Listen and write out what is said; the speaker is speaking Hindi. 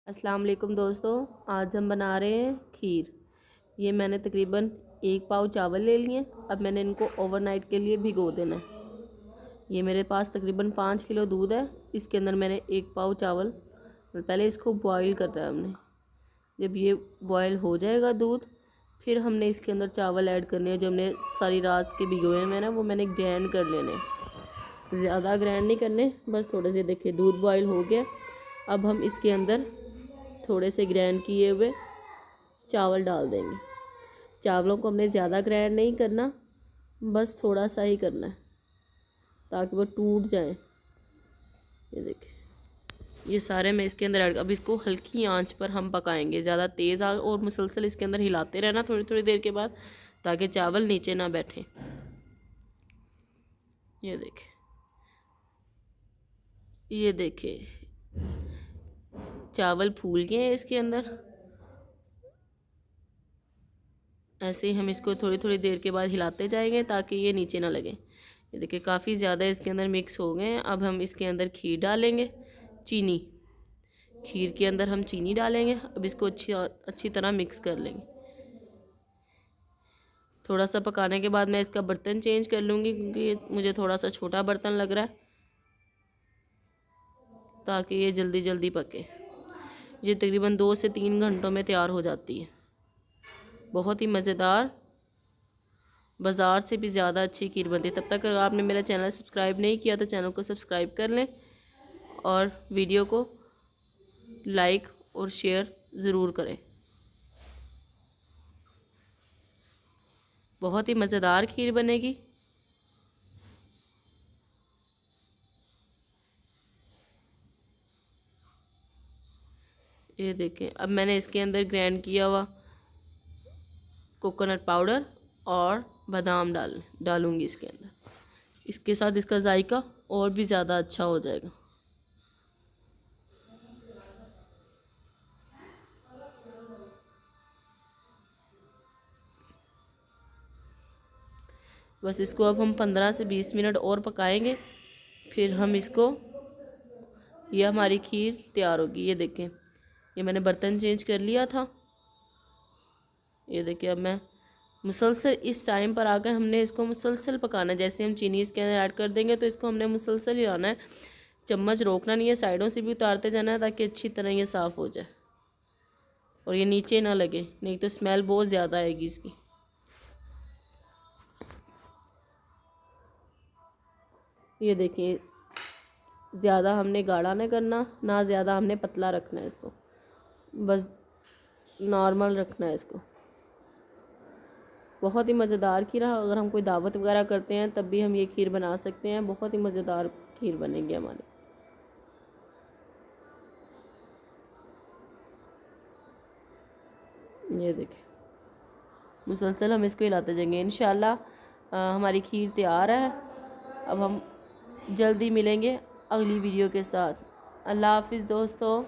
अस्सलाम वालेकुम दोस्तों, आज हम बना रहे हैं खीर। ये मैंने तकरीबन 1 पाव चावल ले लिए। अब मैंने इनको ओवरनाइट के लिए भिगो देना है। ये मेरे पास तकरीबन 5 किलो दूध है। इसके अंदर मैंने 1 पाव चावल, पहले इसको बॉईल करना है हमने। जब ये बॉईल हो जाएगा दूध, फिर हमने इसके अंदर चावल ऐड करने हैं जो हमने सारी रात के भिगोए हैं मैंने, वो मैंने ग्राइंड कर लेने। ज़्यादा ग्राइंड नहीं करने, बस थोड़े से। देखिए दूध बॉईल हो गया। अब हम इसके अंदर थोड़े से ग्राइंड किए हुए चावल डाल देंगे। चावलों को हमने ज़्यादा ग्राइंड नहीं करना, बस थोड़ा सा ही करना है ताकि वो टूट जाए। ये देखिए, ये सारे मैं इसके अंदर ऐड। अब इसको हल्की आंच पर हम पकाएंगे, ज़्यादा तेज़ आग, और मुसलसल इसके अंदर हिलाते रहना थोड़ी थोड़ी देर के बाद, ताकि चावल नीचे ना बैठे। ये देखिए, ये देखिए चावल फूल गए हैं इसके अंदर। ऐसे ही हम इसको थोड़ी थोड़ी देर के बाद हिलाते जाएंगे ताकि ये नीचे ना लगे। ये देखिए काफ़ी ज़्यादा इसके अंदर मिक्स हो गए हैं। अब हम इसके अंदर खीर डालेंगे, चीनी। खीर के अंदर हम चीनी डालेंगे। अब इसको अच्छी तरह मिक्स कर लेंगे। थोड़ा सा पकाने के बाद मैं इसका बर्तन चेंज कर लूँगी, क्योंकि मुझे थोड़ा सा छोटा बर्तन लग रहा है, ताकि ये जल्दी जल्दी पके। ये तकरीबन 2 से 3 घंटों में तैयार हो जाती है। बहुत ही मज़ेदार, बाज़ार से भी ज़्यादा अच्छी खीर बनती है। तब तक अगर आपने मेरा चैनल सब्सक्राइब नहीं किया तो चैनल को सब्सक्राइब कर लें, और वीडियो को लाइक और शेयर ज़रूर करें। बहुत ही मज़ेदार खीर बनेगी। ये देखें, अब मैंने इसके अंदर ग्राइंड किया हुआ कोकोनट पाउडर और बादाम डालूँगी इसके अंदर। इसके साथ इसका जायका और भी ज़्यादा अच्छा हो जाएगा। बस इसको अब हम 15 से 20 मिनट और पकाएंगे, फिर हम इसको, ये हमारी खीर तैयार होगी। ये देखें, ये मैंने बर्तन चेंज कर लिया था। ये देखिए, अब मैं मुसलसल इस टाइम पर आकर हमने इसको मुसलसल पकाना है। जैसे हम चीनी इसके अंदर ऐड कर देंगे तो इसको हमने मुसलसल हिलाना है। चम्मच रोकना नहीं है, साइडों से भी उतारते जाना है ताकि अच्छी तरह ये साफ़ हो जाए और ये नीचे ना लगे, नहीं तो स्मेल बहुत ज़्यादा आएगी इसकी। ये देखिए, ज़्यादा हमने गाढ़ा नहीं करना, ना ज़्यादा हमने पतला रखना है इसको, बस नॉर्मल रखना है इसको। बहुत ही मज़ेदार खीर है। अगर हम कोई दावत वगैरह करते हैं तब भी हम ये खीर बना सकते हैं। बहुत ही मज़ेदार खीर बनेगी हमारी। ये देखिए, मुसलसल हम इसको हिलाते जाएंगे। इंशाल्लाह हमारी खीर तैयार है। अब हम जल्दी मिलेंगे अगली वीडियो के साथ। अल्लाह हाफिज़ दोस्तों।